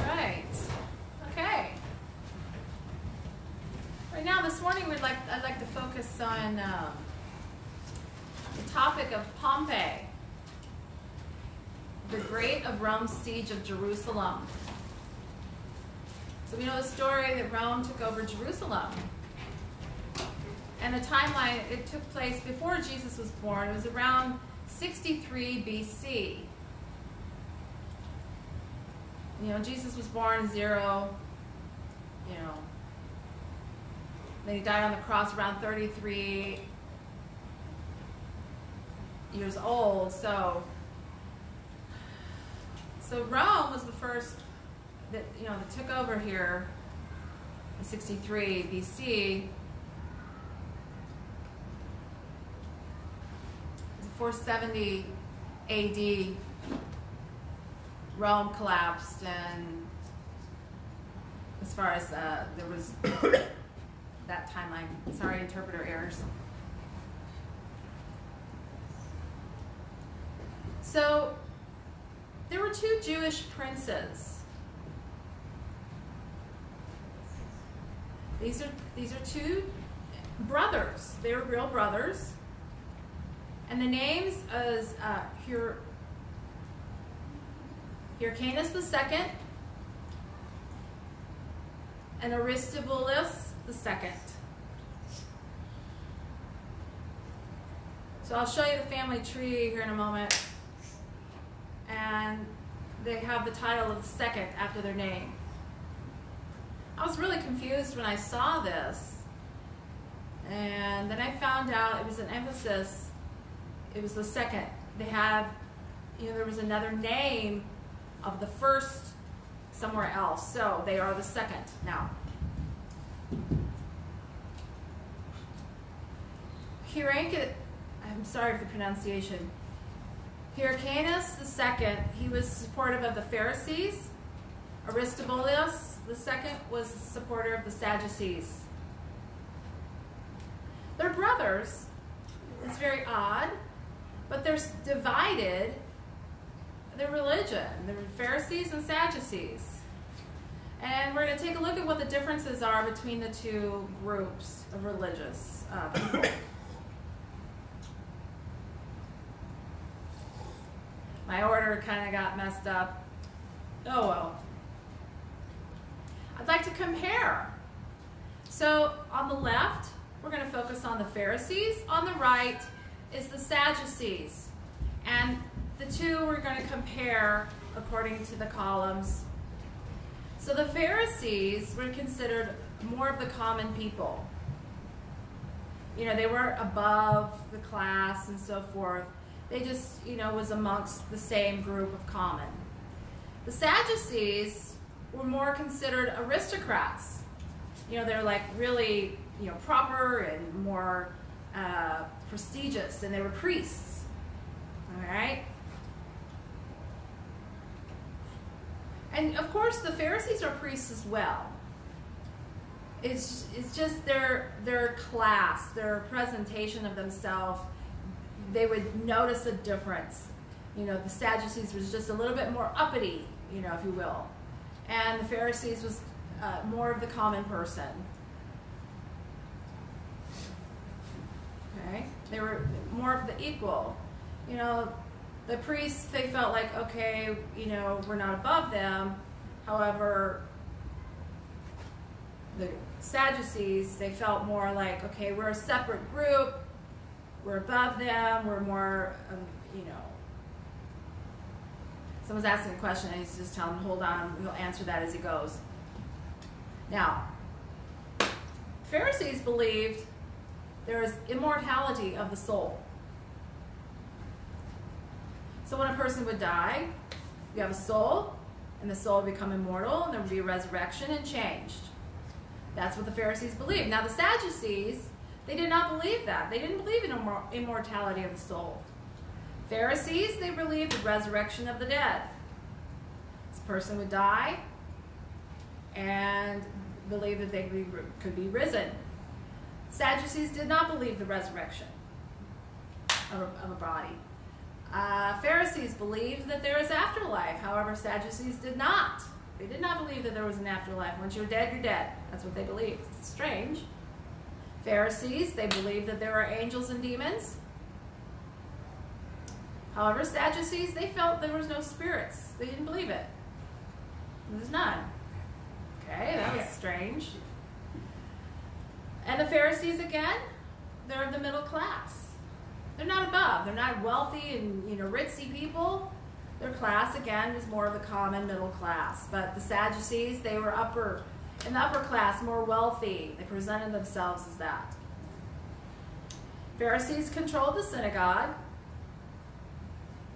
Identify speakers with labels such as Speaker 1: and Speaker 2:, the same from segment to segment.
Speaker 1: Right. Okay. Right now, this morning, I'd like to focus on the topic of Pompey, the Great of Rome's siege of Jerusalem. So we know the story that Rome took over Jerusalem. And the timeline, it took place before Jesus was born. It was around 63 BC. You know, Jesus was born 0, then he died on the cross around 33 years old. So Rome was the first that took over here in 63 BC. 470 AD, Rome collapsed, and as far as there was that timeline, sorry, interpreter errors. So there were two Jewish princes. These are two brothers. They were real brothers. And the names is Hyrcanus II and Aristobulus II. So I'll show you the family tree here in a moment. And they have the title of the second after their name. I was really confused when I saw this. And then I found out it was an emphasis. It was the second. They have, there was another name of the first somewhere else. So they are the second now. I'm sorry for the pronunciation. Hyrcanus II, he was supportive of the Pharisees. Aristobulus II was a supporter of the Sadducees. They're brothers. It's very odd. But they're divided, their religion. They're Pharisees and Sadducees. And we're going to take a look at what the differences are between the two groups of religious people. My order kind of got messed up. Oh well. I'd like to compare. So on the left, we're going to focus on the Pharisees. On the right is the Sadducees. And the two we're going to compare according to the columns. So the Pharisees were considered more of the common people. They weren't above the class and so forth. They just, was amongst the same group of common. The Sadducees were more considered aristocrats. They're like really, proper and more prestigious, and they were priests. All right? And of course, the Pharisees are priests as well. It's just their class, their presentation of themselves. They would notice a difference. The Sadducees was just a little bit more uppity, if you will. And the Pharisees was more of the common person. Okay? They were more of the equal. The priests, they felt like, okay, we're not above them. However, the Sadducees, they felt more like, okay, we're a separate group. We're above them. We're more, someone's asking a question, and he's just telling him, hold on, he'll answer that as he goes. Now, Pharisees believed there is immortality of the soul. So when a person would die, you have a soul, and the soul would become immortal, and there would be a resurrection and changed. That's what the Pharisees believed. Now the Sadducees, they did not believe that. They didn't believe in immortality of the soul. Pharisees, they believed the resurrection of the dead. This person would die and believe that they could be risen. Sadducees did not believe the resurrection of a body. Pharisees believed that there is afterlife. However, Sadducees did not. They did not believe that there was an afterlife. Once you're dead, you're dead. That's what they believed. It's strange. Pharisees, they believed that there are angels and demons. However, Sadducees, they felt there was no spirits. They didn't believe it. There's none. Okay, that was strange. And the Pharisees, again, they're of the middle class. They're not above. They're not wealthy and, ritzy people. Their class, again, is more of the common middle class. But the Sadducees, they were in the upper class, more wealthy. They presented themselves as that. Pharisees controlled the synagogue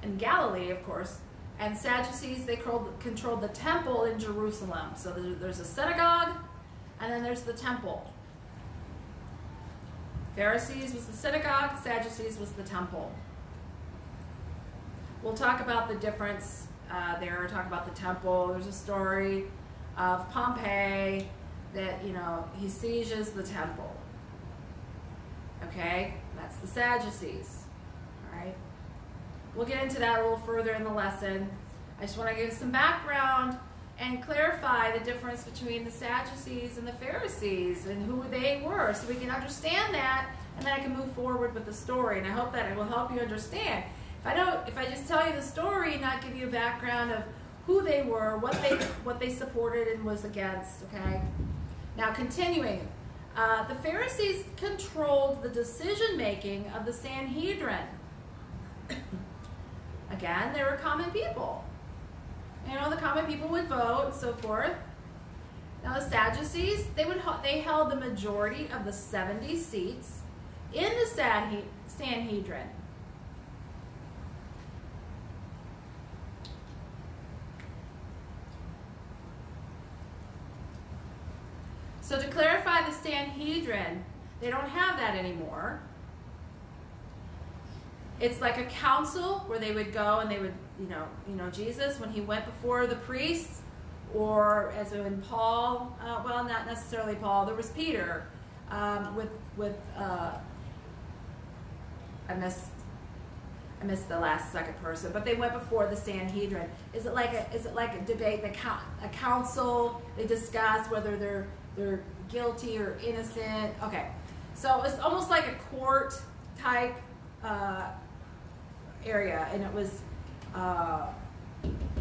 Speaker 1: in Galilee, of course, and Sadducees, they controlled the temple in Jerusalem. So there's a synagogue, and then there's the temple. Pharisees was the synagogue, Sadducees was the temple. We'll talk about the difference there, talk about the temple. There's a story of Pompey that, he sieges the temple. Okay, that's the Sadducees, all right? We'll get into that a little further in the lesson. I just want to give some background and clarify the difference between the Sadducees and the Pharisees and who they were, so we can understand that, and then I can move forward with the story. And I hope that it will help you understand. If I just tell you the story and not give you a background of who they were, what they supported and was against, okay? Now, continuing, the Pharisees controlled the decision-making of the Sanhedrin. Again, they were common people. The common people would vote and so forth. Now, the Sadducees, they held the majority of the 70 seats in the Sanhedrin. So to clarify the Sanhedrin, they don't have that anymore. It's like a council where they would go and they would, Jesus, when he went before the priests, or as in Paul, well, not necessarily Paul, there was Peter with I missed the second person, but they went before the Sanhedrin. Is it like a debate, a council? They discuss whether they're guilty or innocent. Okay, so it's almost like a court type area, and it was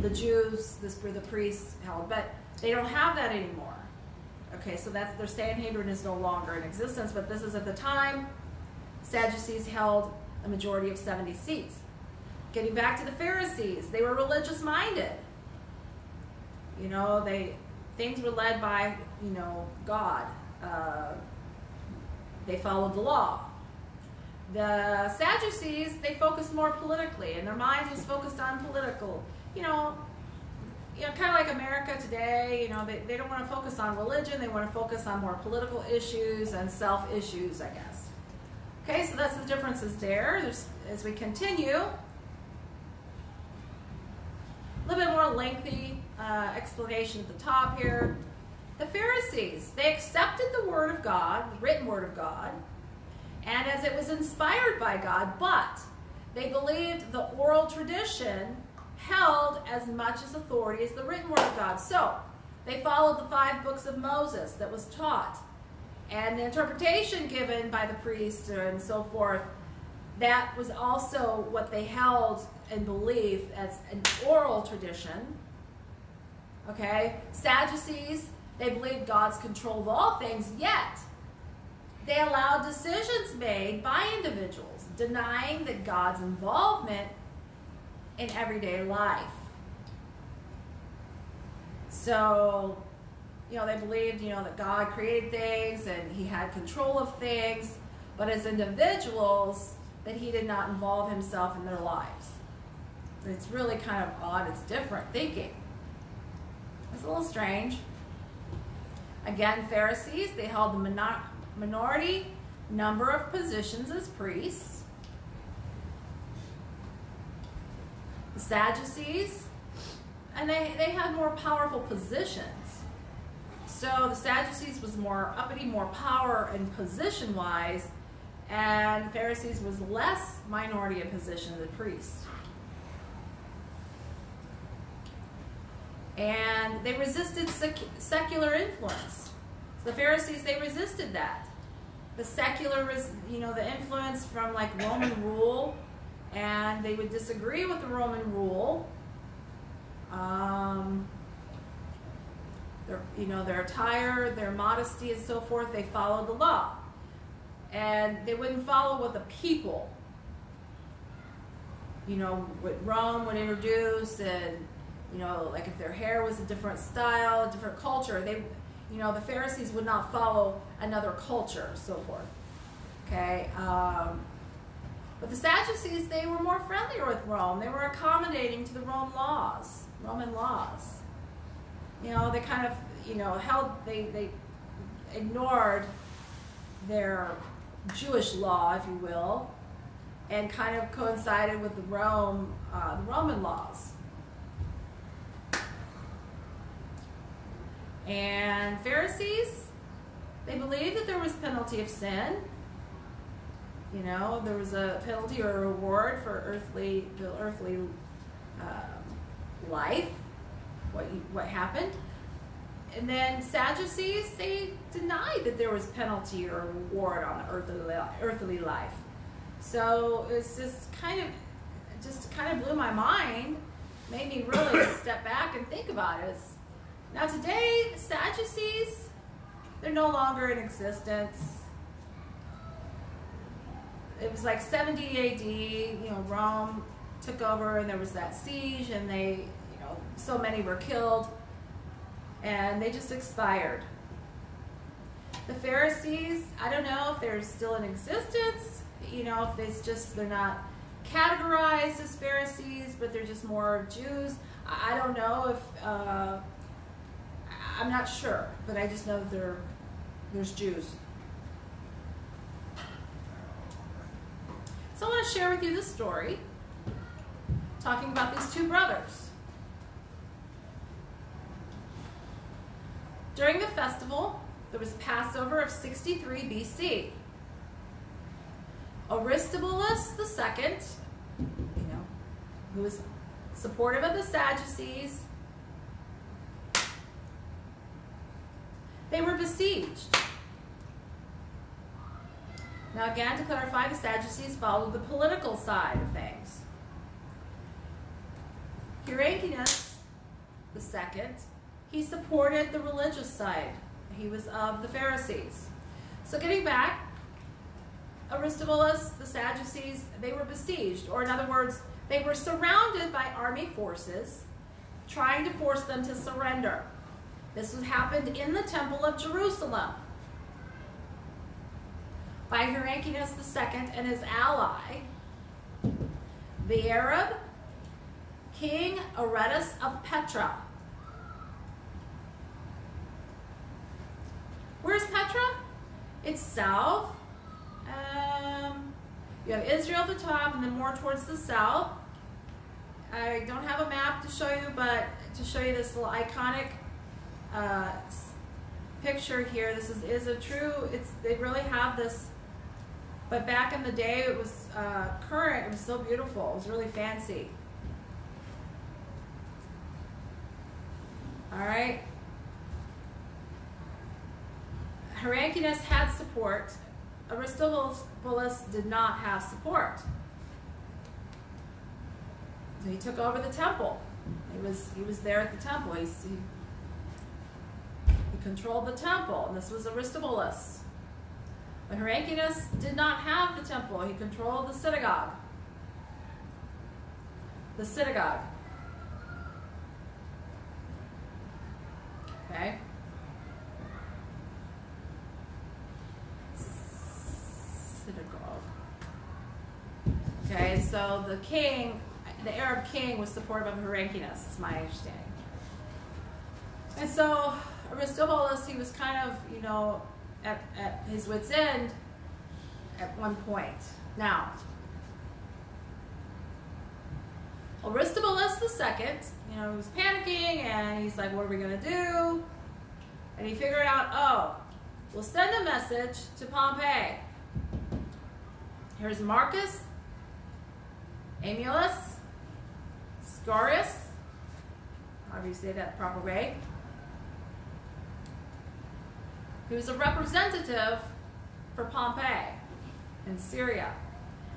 Speaker 1: the Jews, where the priests held, but they don't have that anymore. Okay, so their Sanhedrin is no longer in existence, but this is at the time. Sadducees held a majority of 70 seats. Getting back to the Pharisees, they were religious minded. Things were led by, God. They followed the law. The Sadducees, they focused more politically, and their minds was focused on political, kind of like America today. They don't want to focus on religion. They want to focus on more political issues and self issues, I guess. Okay, so that's the differences there. As we continue, a little bit more lengthy explanation at the top here. The Pharisees, they accepted the Word of God, the written Word of God, and as it was inspired by God, but they believed the oral tradition held as much as authority as the written Word of God. So they followed the 5 books of Moses that was taught, and the interpretation given by the priest and so forth, that was also what they held and believed as an oral tradition. Okay, Sadducees, they believed God's control of all things, yet they allowed decisions made by individuals, denying that God's involvement in everyday life. So, they believed, that God created things and he had control of things, but as individuals, that he did not involve himself in their lives. It's really kind of odd. It's different thinking. It's a little strange. Again, Pharisees, they held the minority number of positions as priests. The Sadducees, and they had more powerful positions. So the Sadducees was more uppity, more power and position-wise, And the Pharisees was less minority in position than the priests. And they resisted secular influence. So the Pharisees, they resisted that. The secular, the influence from like Roman rule, and they would disagree with the Roman rule. Their attire, their modesty, and so forth, they followed the law. And they wouldn't follow what the people, what Rome would introduce, and, like if their hair was a different style, a different culture, the Pharisees would not follow another culture, so forth. Okay? But the Sadducees, they were more friendlier with Rome. They were accommodating to the Roman laws. They kind of, they ignored their Jewish law, if you will, and kind of coincided with the Roman laws. And Pharisees, they believed that there was penalty of sin. There was a penalty or a reward for the earthly life, what happened. And then Sadducees, they denied that there was penalty or reward on earthly life. So it's just kind of blew my mind, made me really step back and think about it. Now today, the Sadducees, they're no longer in existence. It was like 70 AD, Rome took over and there was that siege, and they, so many were killed, and they just expired. The Pharisees, I don't know if they're still in existence, if they're not categorized as Pharisees, but they're just more Jews. I don't know if, I'm not sure, but I just know that there's Jews. So I want to share with you this story, talking about these two brothers. During the festival, there was Passover of 63 BC. Aristobulus II, who was supportive of the Sadducees, they were besieged. Now again, to clarify, the Sadducees followed the political side of things. Hyrcanus II, he supported the religious side. He was of the Pharisees. So getting back, Aristobulus, the Sadducees, they were besieged, or in other words, they were surrounded by army forces trying to force them to surrender. This happened in the Temple of Jerusalem by Hyrcanus II and his ally, the Arab King Aretas of Petra. Where's Petra? It's south. You have Israel at the top, and then more towards the south. I don't have a map to show you, but to show you this little iconic picture here. This is a true, they really have this, but back in the day it was current. It was so beautiful. It was really fancy. All right. Hyrcanus had support. Aristobulus did not have support. So he took over the temple. He was there at the temple. He controlled the temple, and this was Aristobulus. But Hyrcanus did not have the temple. He controlled the synagogue. The synagogue. Okay. Synagogue. Okay, so the king, the Arab king, was supportive of Hyrcanus, is my understanding. And so Aristobulus, he was kind of, at his wit's end at one point. Now, Aristobulus II, he was panicking, and he's like, what are we going to do? And he figured out, we'll send a message to Pompey. Here's Marcus Aemilius Scaurus, however you say that the proper way, who was a representative for Pompey in Syria,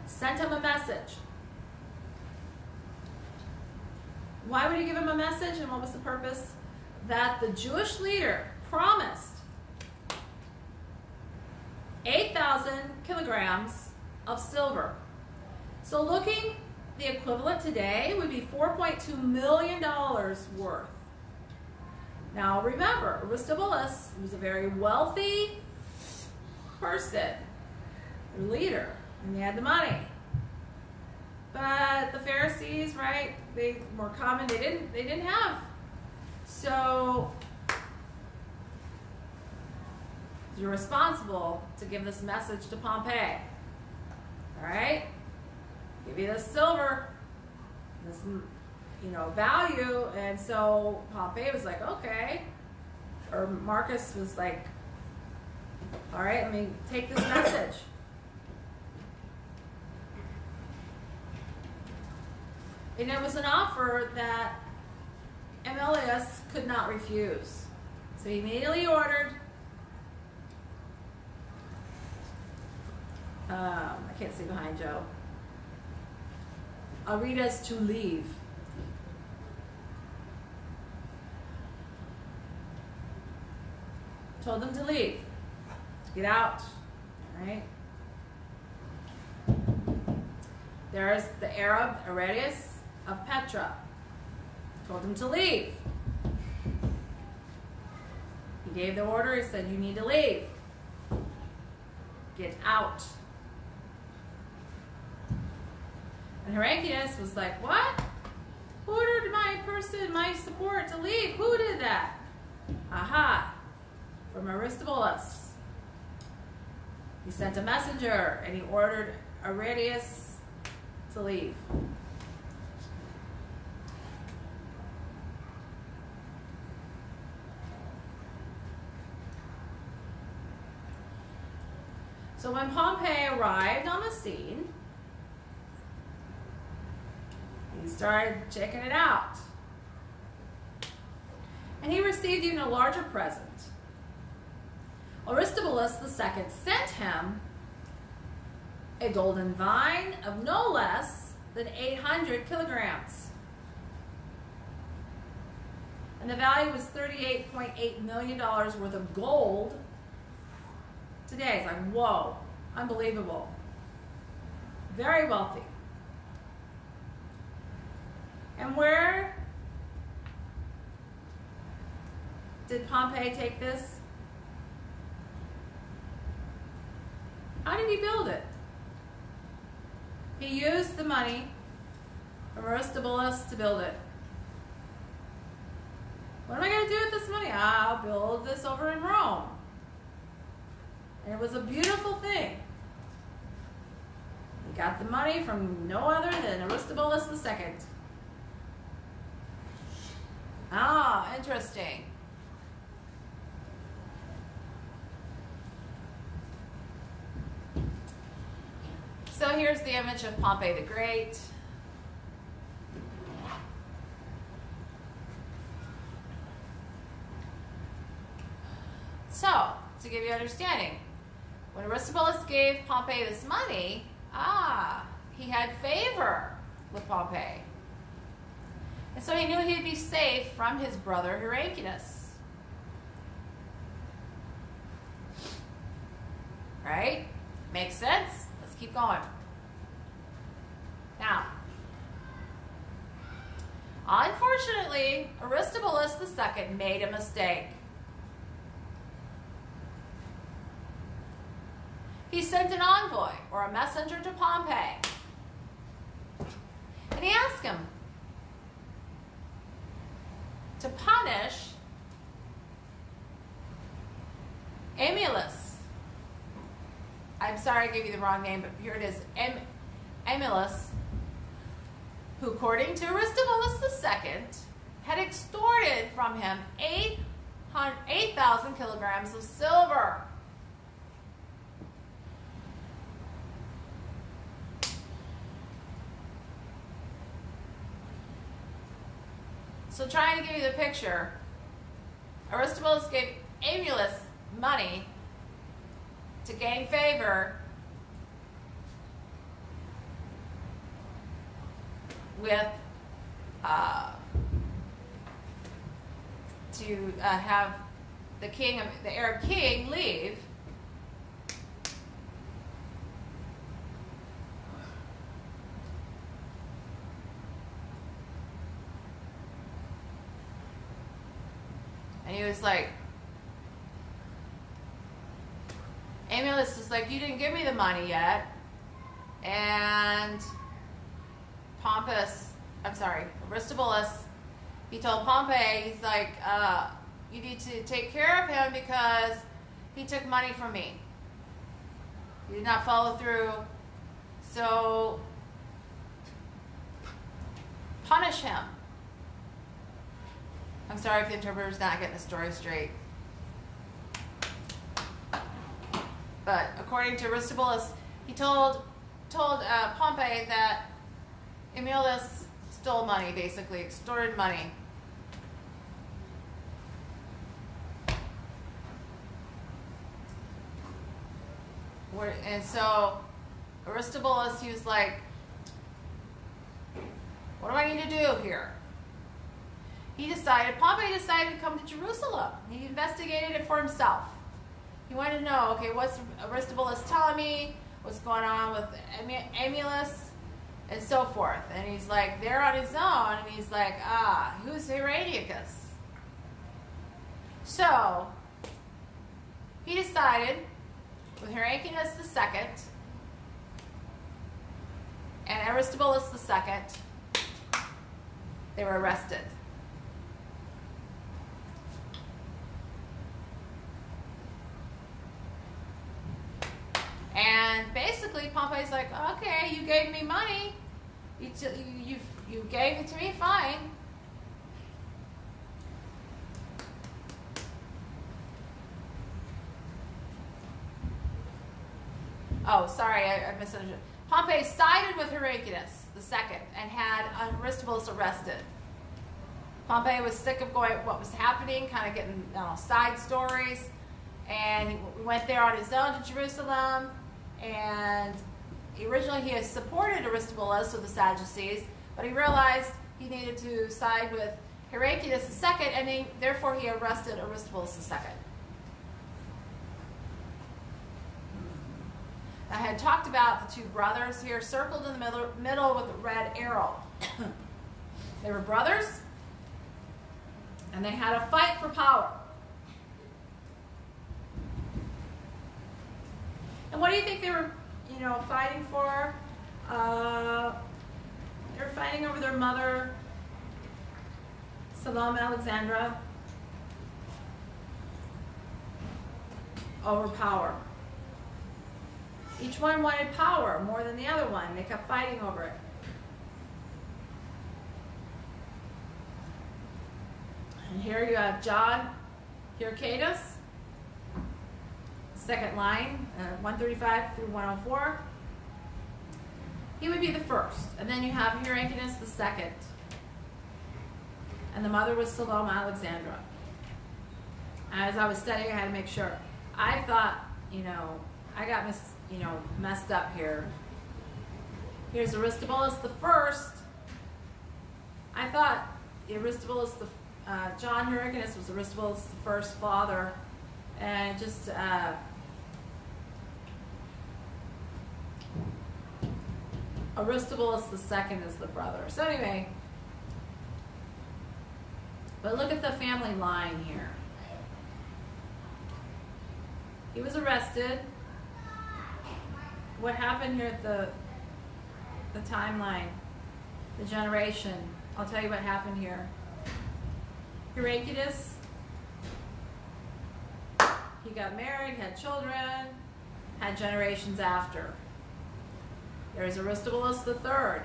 Speaker 1: sent him a message. Why would he give him a message, and what was the purpose? That the Jewish leader promised 8,000 kilograms of silver. So looking, the equivalent today would be $4.2 million worth. Now remember, Aristobulus was a very wealthy person, a leader, and they had the money. But the Pharisees, right, they were common, they didn't have. So you're responsible to give this message to Pompey. All right? Give you this silver, this, value. And so Pompey was like, okay. Or Marcus was like, all right, let me take this message. And it was an offer that Aemilius could not refuse. So he immediately ordered, I can't see behind Joe, Aretas to leave. Told them to leave, to get out, all right? There's the Arab Aretas of Petra. Told him to leave. He gave the order, he said, you need to leave. Get out. And Hyrcanus was like, what? Who ordered my support to leave? Who did that? Aha, from Aristobulus. He sent a messenger and he ordered Aretas to leave. So when Pompey arrived on the scene, he started checking it out. And he received even a larger present. Aristobulus II sent him a golden vine of no less than 800 kilograms. And the value was $38.8 million worth of gold. Today, it's like, whoa, unbelievable. Very wealthy. And where did Pompey take this? How did he build it? He used the money from Aristobulus to build it. What am I going to do with this money? I'll build this over in Rome. And it was a beautiful thing. He got the money from no other than Aristobulus II. Ah, interesting. So here's the image of Pompey the Great. So, to give you understanding, when Aristobulus gave Pompey this money, he had favor with Pompey. And so he knew he'd be safe from his brother Hyrcanus. Right? Makes sense? Let's keep going. Now, unfortunately, Aristobulus II made a mistake. He sent an envoy or a messenger to Pompey. And he asked him to punish Aemilius. I'm sorry I gave you the wrong name, but here it is. Aemilius, who according to Aristobulus II had extorted from him 8,000 kilograms of silver. So trying to give you the picture, Aristobulus gave Emulus money to gain favor with to have the Arab king leave. And he was like, Emulus is like, you didn't give me the money yet. And Aristobulus, he told Pompey, he's like, you need to take care of him because he took money from me. He did not follow through. So punish him. I'm sorry if the interpreter's not getting the story straight. But according to Aristobulus, he told Pompey that Emulus stole money, basically, extorted money. And so Aristobulus, he was like, what do I need to do here? Pompey decided to come to Jerusalem. He investigated it for himself. He wanted to know, okay, what's Aristobulus telling me? What's going on with Emulus? And so forth. And he's like, there on his own, and he's like, who's Heronicus? So, he decided, with Heronicus II and Aristobulus II, they were arrested. And basically, Pompey's like, okay, you gave me money. You gave it to me, fine. Oh, sorry, I misunderstood. Pompey sided with Heronicus II and had Aristobulus arrested. Pompey was sick of what was happening, kind of getting side stories, and he went there on his own to Jerusalem. And originally he had supported Aristobulus with the Sadducees, but he realized he needed to side with Heronicus II, and therefore he arrested Aristobulus II. I had talked about the two brothers here, circled in the middle with a red arrow. They were brothers, and they had a fight for power. And what do you think they were, fighting for? They were fighting over their mother, Salome Alexandra, over power. Each one wanted power more than the other one. They kept fighting over it. And here you have John Hyrcanus, second line, 135 through 104. He would be the first. And then you have Heronicus II. And the mother was Salome Alexandra. As I was studying, I had to make sure. I thought, I got messed up here. Here's Aristobulus I. I thought Aristobulus, John Hyrcanus was Aristobulus I's father, and just Aristobulus II is the brother. So anyway, but look at the family line here. He was arrested. What happened here at the timeline, the generation? I'll tell you what happened here. Heronicus, he got married, had children, had generations after. There's Aristobulus III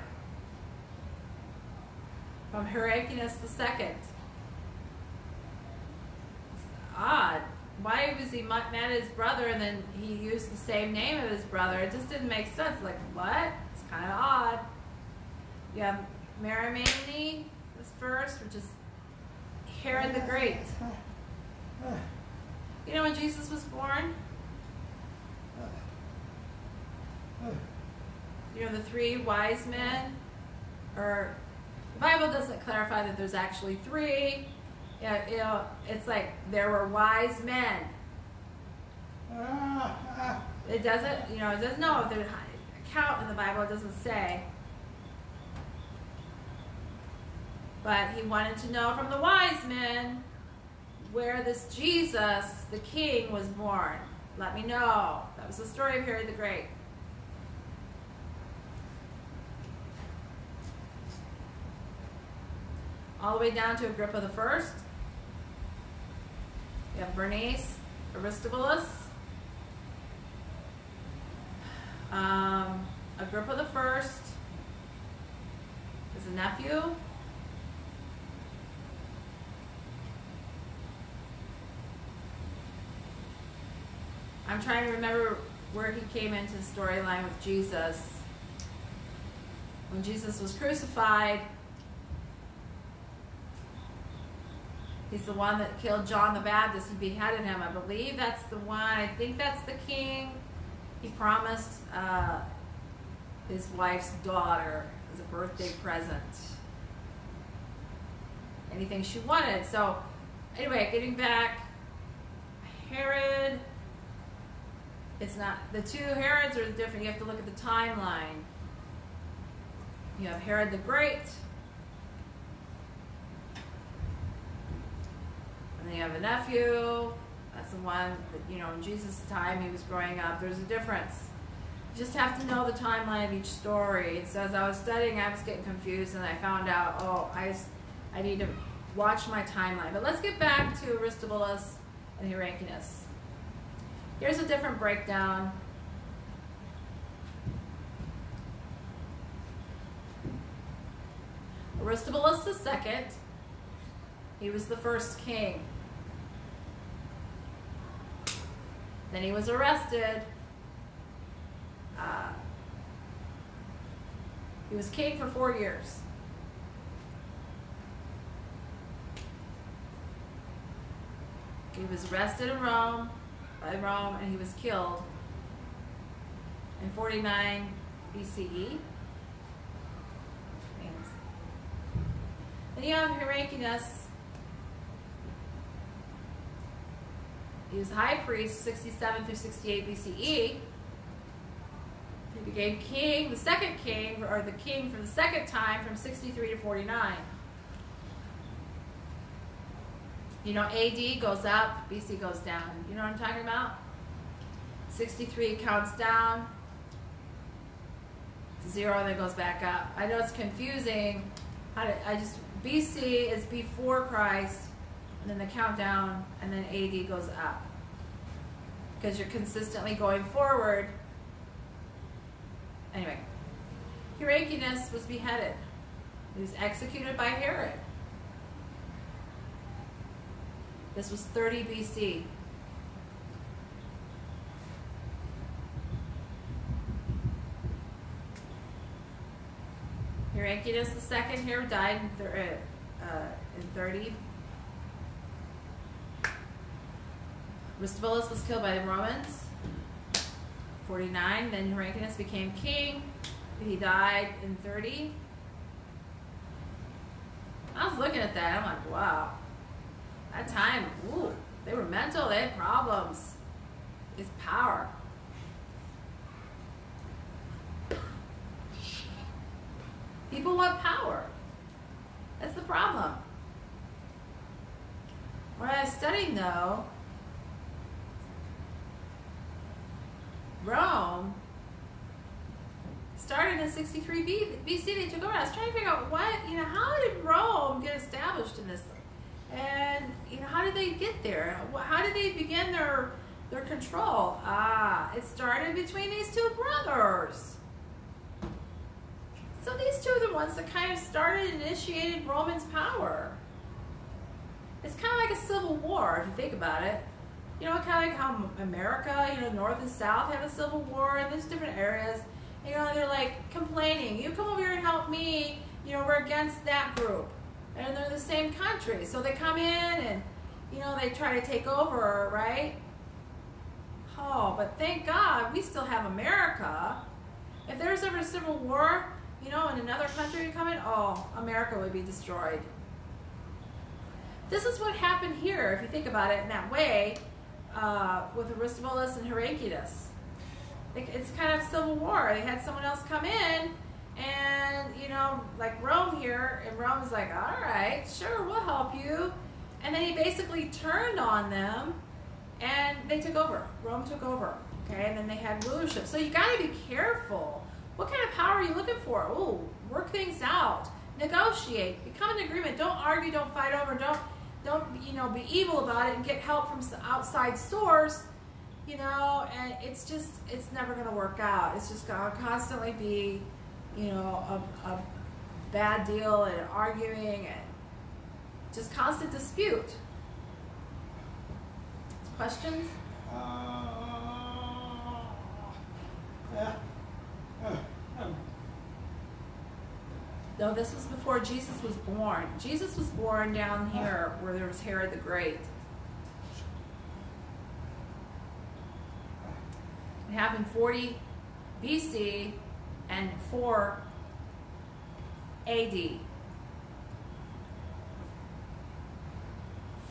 Speaker 1: from Heronicus II. It's odd. Why was he met his brother and then he used the same name of his brother? It just didn't make sense. Like, what? It's kind of odd. You have Mariamne was first, which is Herod the Great. You know when Jesus was born? You know the 3 wise men? Or the Bible doesn't clarify that there's actually 3. Yeah, you know, it's like there were wise men. It doesn't, you know, it doesn't know if there's a count in the Bible. It doesn't say. But he wanted to know from the wise men where this Jesus, the king, was born. Let me know. That was the story of Herod the Great. All the way down to Agrippa the First. You have Bernice, Aristobulus, Agrippa the First is a nephew. I'm trying to remember where he came into the storyline with Jesus. When Jesus was crucified, he's the one that killed John the Baptist and beheaded him. I believe that's the one. I think that's the king. He promised his wife's daughter as a birthday present anything she wanted. So anyway, getting back, Herod, it's not, the 2 Herods are different. You have to look at the timeline. You have Herod the Great, and then you have a nephew. That's the one that, you know, in Jesus' time he was growing up. There's a difference. You just have to know the timeline of each story. So as I was studying, I was getting confused, and I found out, oh, I need to watch my timeline. But let's get back to Aristobulus and Hyrcanus. Here's a different breakdown. Aristobulus II, he was the first king. Then he was arrested. He was king for 4 years. He was arrested in Rome, and he was killed in 49 BCE. Then you have Hyrcanus. He was high priest 67 through 68 BCE. He became king, the second king, or the king for the second time from 63 to 49. You know, AD goes up, BC goes down. You know what I'm talking about? 63 counts down, 0, and then goes back up. I know it's confusing. BC is before Christ, and then the countdown, and then AD goes up. Because you're consistently going forward. Anyway, Hyrcanus was beheaded. He was executed by Herod. This was 30 BC. Hyrcanus II here died in 30. Aristobulus was killed by the Romans. 49. Then Hyrcanus became king. He died in 30. I was looking at that. I'm like, wow. That time, ooh, they were mental. They had problems. It's power. People want power. That's the problem. When I was studying, though, Rome started in 63 BC. They took over. I was trying to figure out how did Rome get established in this? And, how did they get there? How did they begin their control? It started between these 2 brothers. So these 2 are the ones that kind of started and initiated Roman's power. It's kind of like a civil war, if you think about it. Kind of like how America, North and South have a civil war, and there's different areas. They're like complaining. You come over here and help me. We're against that group. and they're the same country. So they come in and, you know, they try to take over, right? Oh, but thank God we still have America. If there's ever a civil war, you know, in another country coming, oh, America would be destroyed. This is what happened here, if you think about it in that way, with Aristobulus and Heraclius. It's kind of civil war. They had someone else come in, and, you know, like Rome here, and Rome is like, all right, sure, we'll help you. And then he basically turned on them, and they took over. Rome took over, okay? And then they had rulership. So you got to be careful. What kind of power are you looking for? Oh, work things out. Negotiate. Become an agreement. Don't argue. Don't fight over. Don't you know, be evil about it and get help from some outside source, you know, and it's never going to work out. It's just going to constantly be, you know, a bad deal and arguing and just constant dispute. Questions? No, this was before Jesus was born. Jesus was born down here where there was Herod the Great. It happened 40 BC and 4 AD.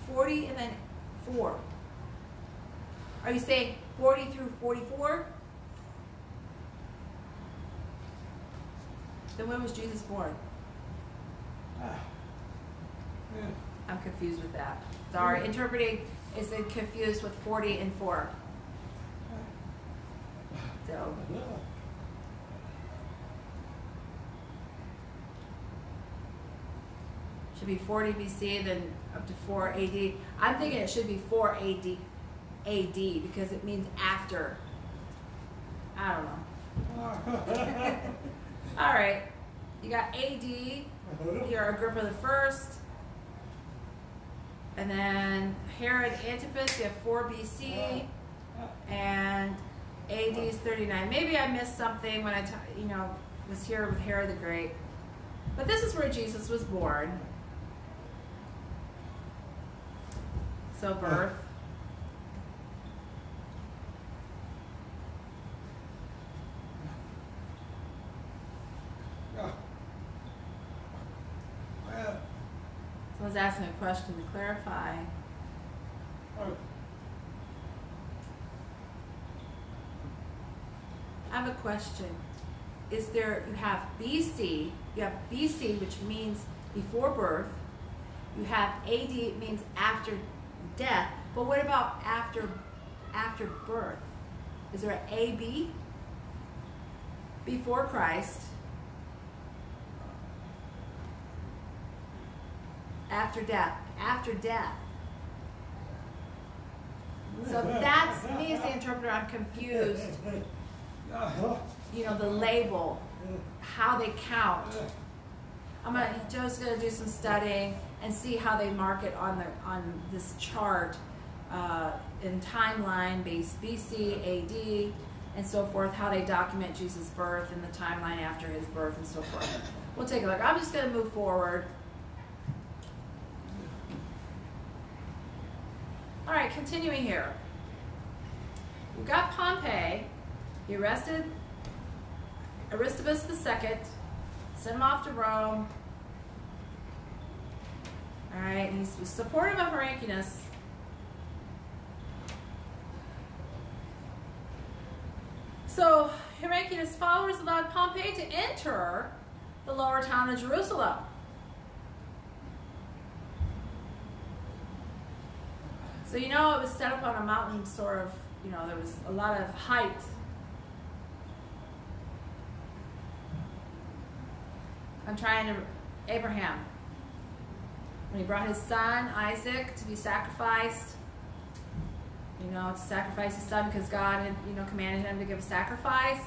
Speaker 1: 40 and then 4. Are you saying 40 through 44? Then when was Jesus born? I'm confused with that. Sorry, interpreting is confused with 40 and 4. So. Should be 40 BC, then up to 4 AD. I'm thinking it should be 4 AD because it means after. I don't know. All right, you got AD. Here, Agrippa the First, and then Herod Antipas. You have 4 BC, and AD is 39. Maybe I missed something when I, was here with Herod the Great. But this is where Jesus was born. So birth. Someone's asking a question to clarify. I have a question. Is there, you have BC, which means before birth. You have AD, it means after death. But what about after birth? Is there an AB? Before Christ. After death. After death. So that's me as the interpreter. I'm confused. The label, how they count. Joe's gonna do some studying and see how they mark it on this chart in timeline based BC, AD, and so forth. How they document Jesus' birth and the timeline after his birth and so forth. We'll take a look. I'm just gonna move forward. All right, continuing here. We've got Pompey. He arrested Aristobulus II, sent him off to Rome. All right, and he was supportive of Heraclius. So Heraclius' followers allowed Pompey to enter the lower town of Jerusalem. So it was set up on a mountain, sort of, there was a lot of height. I'm trying to, Abraham, when he brought his son, Isaac, to be sacrificed, to sacrifice his son because God had, commanded him to give a sacrifice.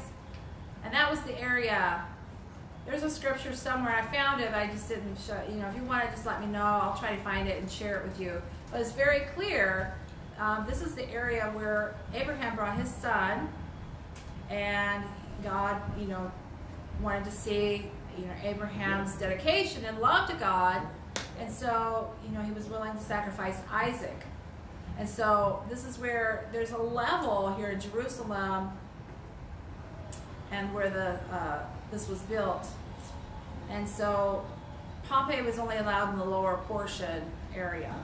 Speaker 1: And that was the area. There's a scripture somewhere. I found it. I just didn't show, if you want to just let me know, I'll try to find it and share it with you. But it's very clear. This is the area where Abraham brought his son, and God, wanted to see, Abraham's dedication and love to God And so, you know, he was willing to sacrifice Isaac. And so this is where there's a level here in Jerusalem and where this was built. And so Pompey was only allowed in the lower portion area.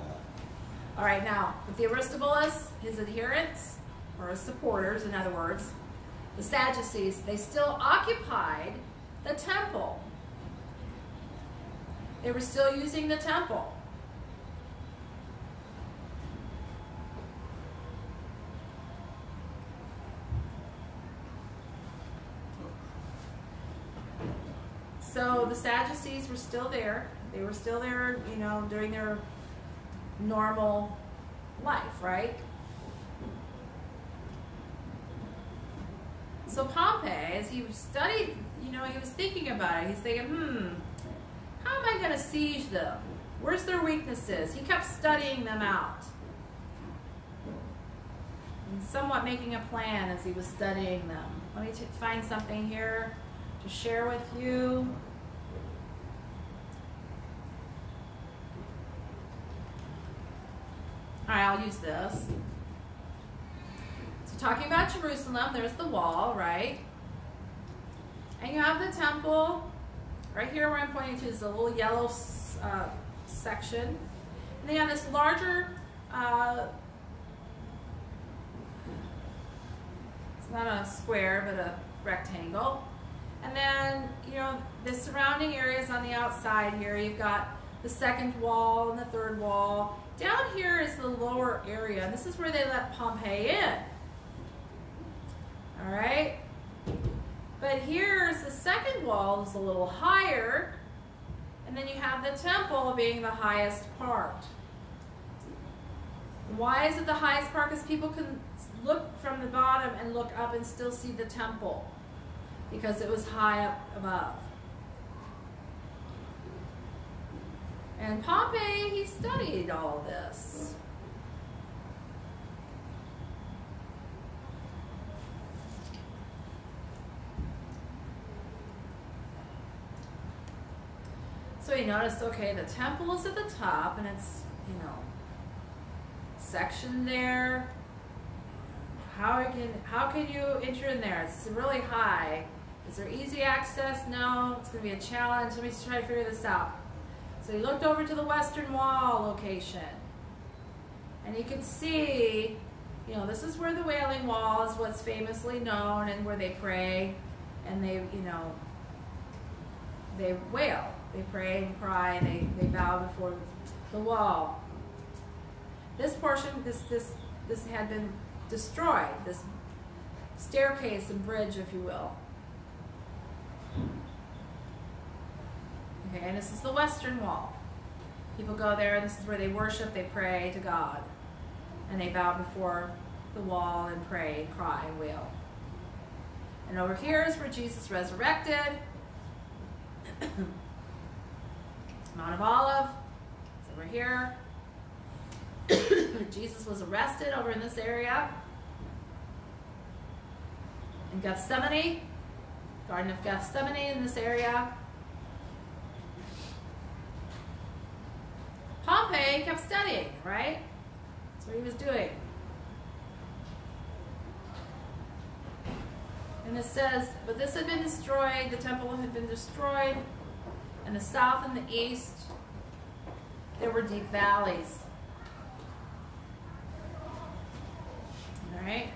Speaker 1: All right, now, with the Aristobulus, his adherents, or his supporters, in other words, the Sadducees, they still occupied the temple. They were still using the temple. So the Sadducees were still there. They were still there, you know, doing their normal life, right? So Pompey, as he studied, you know, he was thinking about it. He's thinking, how am I going to siege them? Where's their weaknesses? He kept studying them out. And somewhat making a plan as he was studying them. Let me find something here to share with you. All right, I'll use this. So talking about Jerusalem, there's the wall, right? And you have the temple. Right here where I'm pointing to is a little yellow section. And then you have this larger, it's not a square, but a rectangle. And then, you know, the surrounding areas on the outside here, you've got the second wall and the third wall. Down here is the lower area, and this is where they let Pompey in. All right? But here's the second wall is a little higher, and then you have the temple being the highest part. Why is it the highest part? Because people can look from the bottom and look up and still see the temple, because it was high up above. And Pompey, he studied all of this. So he noticed, okay, the temple is at the top, and it's, you know, sectioned there. How can you enter in there? It's really high. Is there easy access? No, it's going to be a challenge. Let me try to figure this out. So he looked over to the western wall location, and you could see, you know, this is where the Wailing Wall is what's famously known, and where they pray, and they, you know, they wail. They pray and cry, and they bow before the wall. This portion, this had been destroyed, this staircase and bridge, if you will. Okay, and this is the western wall. People go there, this is where they worship, they pray to God. And they bow before the wall and pray, cry, and wail. And over here is where Jesus resurrected. Mount of Olive is over here. Jesus was arrested over in this area. In Gethsemane, Garden of Gethsemane in this area. Pompey kept studying, right? That's what he was doing. And it says, but this had been destroyed, the temple had been destroyed. In the south and the east, there were deep valleys. All right?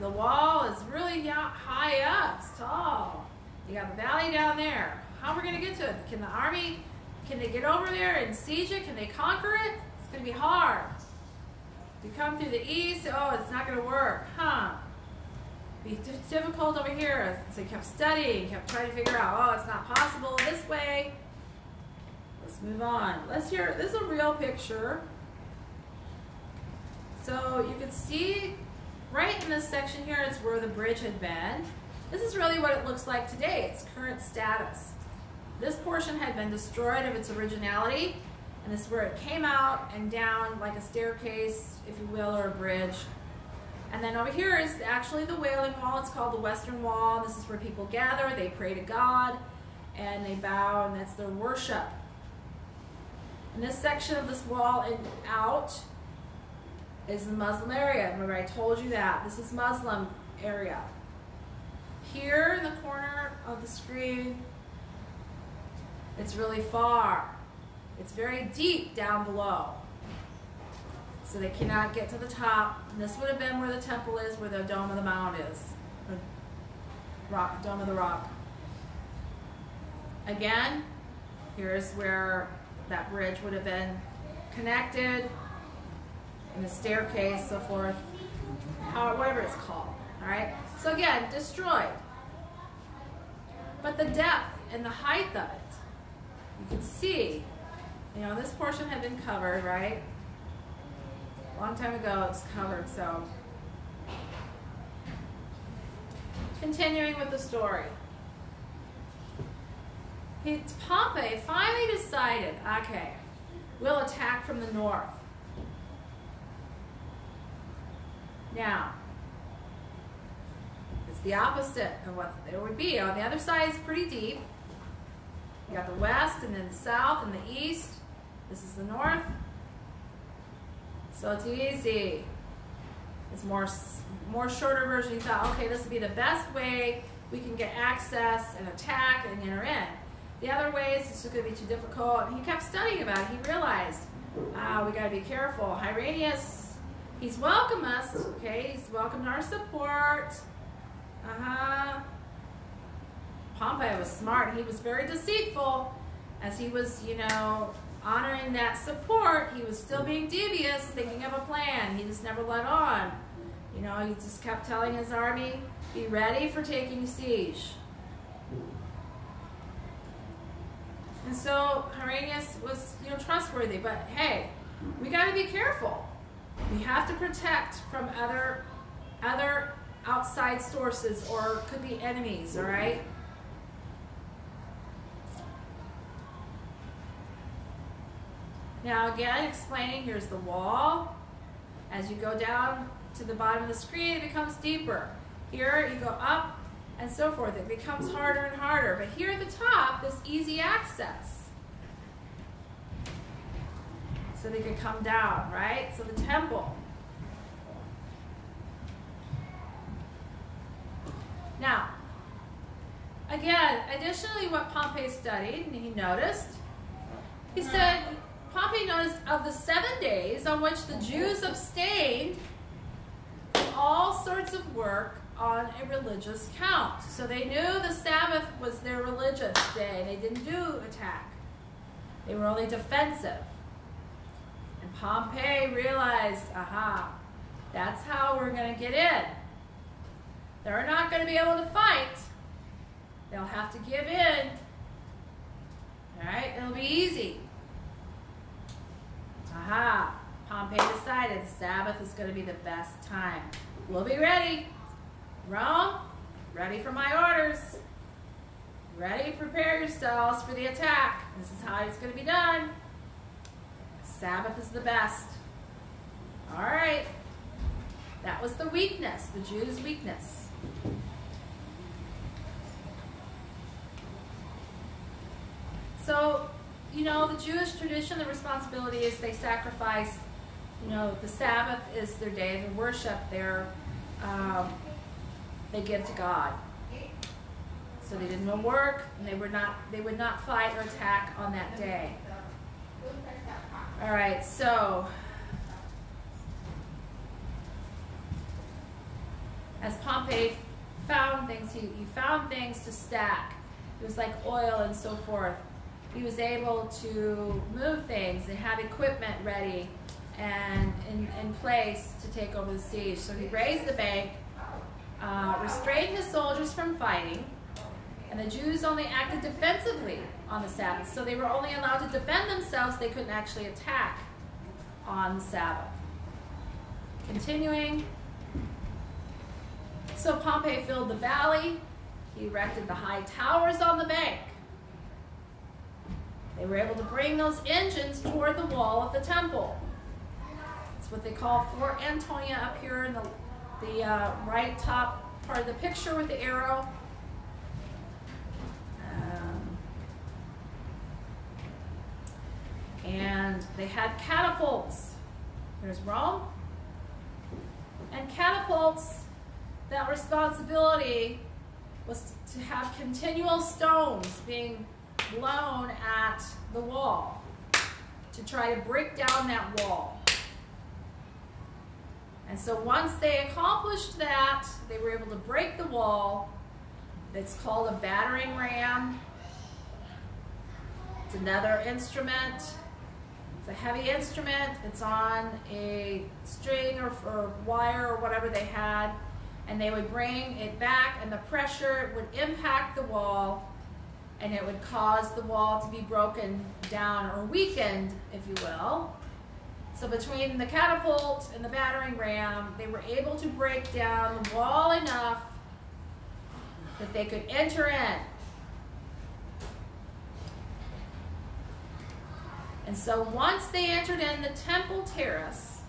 Speaker 1: The wall is really high up, it's tall. You got the valley down there. How are we going to get to it? Can the army, can they get over there and siege it? Can they conquer it? It's going to be hard. If you come through the east, oh, it's not going to work, huh? Be difficult over here. So he kept studying, kept trying to figure out, oh, it's not possible this way. Let's move on. Let's hear, this is a real picture. So you can see right in this section here is where the bridge had been. This is really what it looks like today, its current status. This portion had been destroyed of its originality, and this is where it came out and down like a staircase, if you will, or a bridge. And then over here is actually the Wailing Wall. It's called the Western Wall. This is where people gather, they pray to God, and they bow, and that's their worship. And this section of this wall and out is the Muslim area. Remember, I told you that. This is Muslim area. Here in the corner of the screen, it's really far. It's very deep down below. So they cannot get to the top. And this would have been where the temple is, where the Dome of the Mount is. Dome of the Rock. Again, here's where that bridge would have been connected, and the staircase, so forth, whatever it's called. All right. So again, destroyed. But the depth and the height of it, you can see. You know, this portion had been covered, right? A long time ago, it's covered. So, continuing with the story. Pompey finally decided, okay, we'll attack from the north. Now, it's the opposite of what it would be. On the other side is pretty deep. You got the west and then the south and the east. This is the north. So it's easy. It's more shorter version. You thought, okay, this would be the best way we can get access and attack and enter in. The other ways, it's just going to be too difficult. And he kept studying about it. He realized, we got to be careful. Hyrenius, he's welcomed us, okay? He's welcomed our support. Pompey was smart. He was very deceitful. As he was, you know, honoring that support, he was still being devious, thinking of a plan. He just never let on. You know, he just kept telling his army, be ready for taking siege. And so Hyrenius was, you know, trustworthy, but hey, we got to be careful. We have to protect from other outside sources, or could be enemies, all right? Now again, explaining, here's the wall. As you go down to the bottom of the screen, it becomes deeper. Here you go up, and so forth. It becomes harder and harder. But here at the top, this easy access. So they could come down, right? So the temple. Now, again, additionally what Pompey studied, and he noticed, he said, Pompey noticed of the 7 days on which the Jews abstained from all sorts of work on a religious count. So they knew the Sabbath was their religious day. They didn't do attack. They were only defensive. And Pompey realized, aha, that's how we're going to get in. They're not going to be able to fight. They'll have to give in. All right, it'll be easy. Aha, Pompey decided the Sabbath is going to be the best time. We'll be ready. Rome, ready for my orders. Ready, prepare yourselves for the attack. This is how it's going to be done. Sabbath is the best. All right. That was the weakness, the Jews' weakness. So, you know, the Jewish tradition, the responsibility is they sacrifice, you know, the Sabbath is their day of worship. They give to God. So they didn't work, and they would not fight or attack on that day. All right, so as Pompey found things, he found things to stack. It was like oil and so forth. He was able to move things and have equipment ready and in place to take over the siege. So he raised the bank, restrained his soldiers from fighting, and the Jews only acted defensively on the Sabbath. So they were only allowed to defend themselves. They couldn't actually attack on the Sabbath. Continuing. So Pompey filled the valley. He erected the high towers on the bank. They were able to bring those engines toward the wall of the temple. It's what they call Fort Antonia up here in the right top part of the picture with the arrow. And they had catapults. There's Rome. And catapults, that responsibility was to have continual stones being blown at the wall to try to break down that wall. And so once they accomplished that, they were able to break the wall. It's called a battering ram. It's another instrument. It's a heavy instrument. It's on a string or wire or whatever they had, and they would bring it back, and the pressure would impact the wall, and it would cause the wall to be broken down or weakened, if you will. So between the catapult and the battering ram, they were able to break down the wall enough that they could enter in. And so once they entered in the temple terrace,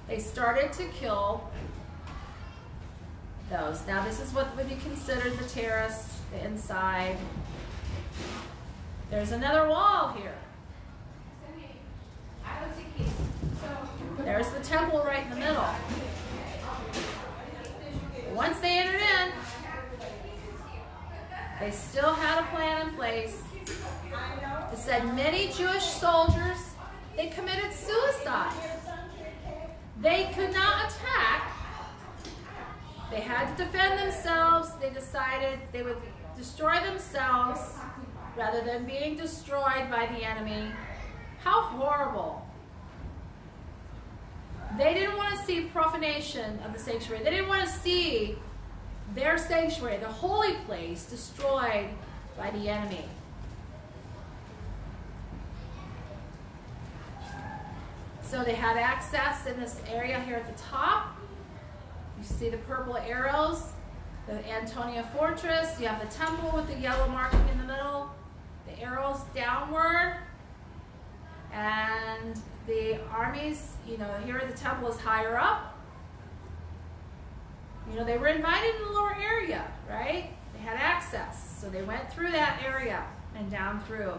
Speaker 1: they started to kill those. Now this is what would be considered the terrace, the inside. There's another wall here. There's the temple right in the middle. Once they entered in, they still had a plan in place. It said many Jewish soldiers, they committed suicide. They could not attack. They had to defend themselves. They decided they would destroy themselves rather than being destroyed by the enemy. How horrible. They didn't want to see profanation of the sanctuary. They didn't want to see their sanctuary, the holy place, destroyed by the enemy. So they had access in this area here at the top. You see the purple arrows, the Antonia Fortress. You have the temple with the yellow marking in the middle, the arrows downward, and the armies, you know, here the temple is higher up. You know, they were invited in the lower area, right? They had access, so they went through that area and down through.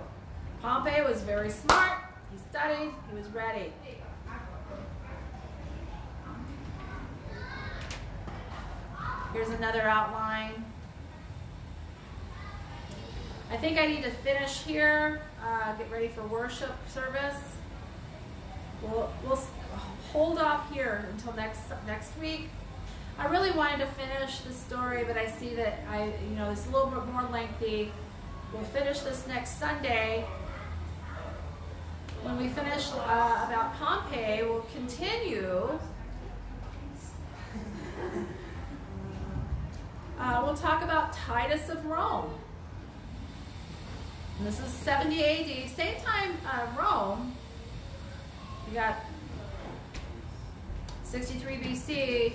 Speaker 1: Pompey was very smart. He studied. He was ready. Here's another outline. I think I need to finish here, get ready for worship service. We'll hold off here until next week. I really wanted to finish the story, but I see that it's a little bit more lengthy. We'll finish this next Sunday. When we finish about Pompey, we'll continue. We'll talk about Titus of Rome. And this is 70 AD. Same time Rome. We got 63 BC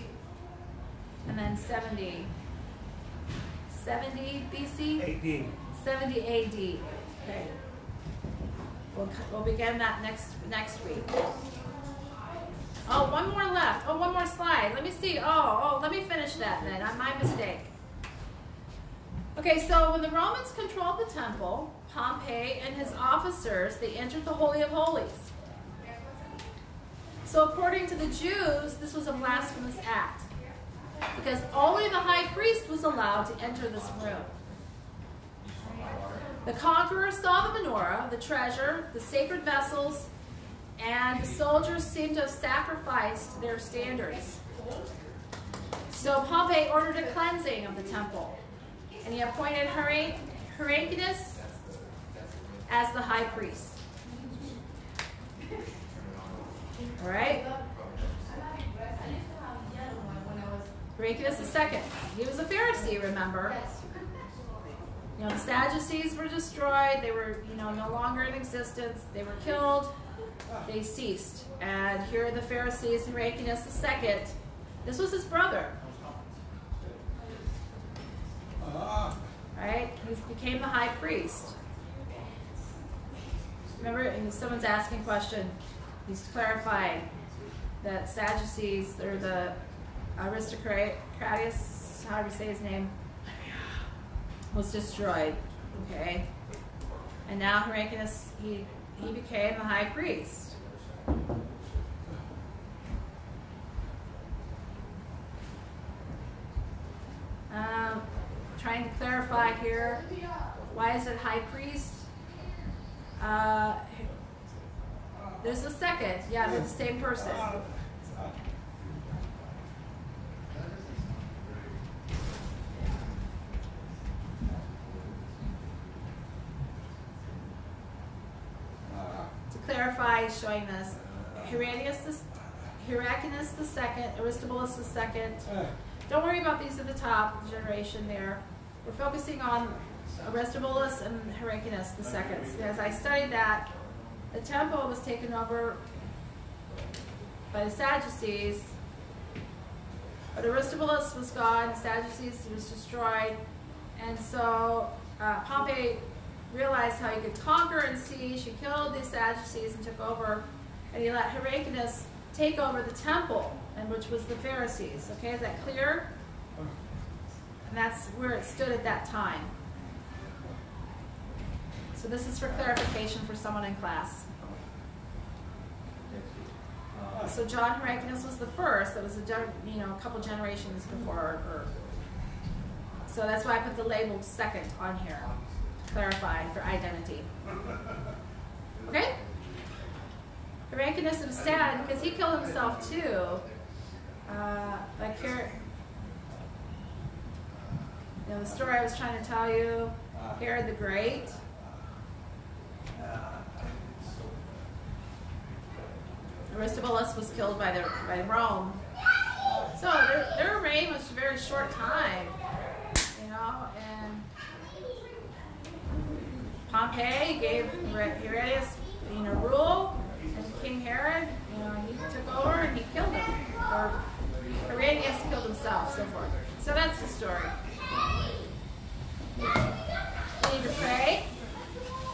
Speaker 1: and then 70 BC? AD. 70 AD. Okay. We'll begin that next week. Oh, one more left. Oh, one more slide. Let me see. Oh, let me finish that then. My mistake. Okay, so when the Romans controlled the temple, Pompey and his officers, they entered the Holy of Holies. So according to the Jews, this was a blasphemous act, because only the high priest was allowed to enter this room. The conqueror saw the menorah, the treasure, the sacred vessels, and the soldiers seemed to have sacrificed their standards. So Pompey ordered a cleansing of the temple, and he appointed Hyrcanus as the high priest. All right? Hyrcanus II. He was a Pharisee, remember? You know, the Sadducees were destroyed. They were, no longer in existence. They were killed. They ceased. And here are the Pharisees, Hyrcanus II. This was his brother. Right? He became the high priest. Remember, someone's asking a question. He's clarifying that Sadducees, or the aristocratus, however you say his name, was destroyed. Okay? And now Hyrcanus, he became the high priest. Trying to clarify here, why is it high priest? There's a second. Yeah, they're the same person. To clarify, showing this, Hyrcanus the second, Aristobulus the second. Don't worry about these at the top, the generation there. We're focusing on Aristobulus and Hyrcanus the second. As I studied that, the temple was taken over by the Sadducees, but Aristobulus was gone, the Sadducees was destroyed, and so Pompey realized how he could conquer and siege. He killed the Sadducees and took over, and he let Hyrcanus take over the temple, and which was the Pharisees. Okay, is that clear? And that's where it stood at that time. So this is for clarification for someone in class. So John Hyrcanus was the first. That was a couple generations before. So that's why I put the label second on here, to clarify for identity. Okay? Hyrcanus was sad because he killed himself too. Like here, the story I was trying to tell you, Herod the Great. Aristobulus was killed by Rome. So their reign was a very short time, and Pompey gave Herodias, rule, and King Herod, he took over and he killed him, or Herodias killed himself, so forth. So that's the story. We need to pray,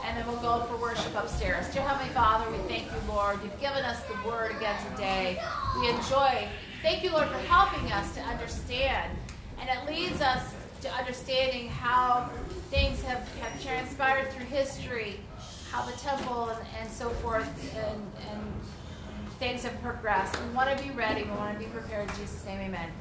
Speaker 1: and then we'll go for worship upstairs. Dear Heavenly Father, we thank you, Lord. You've given us the word again today. We enjoy. Thank you, Lord, for helping us to understand, and it leads us to understanding how things have transpired through history, how the temple and so forth, and things have progressed. We want to be ready. We want to be prepared. In Jesus' name, amen.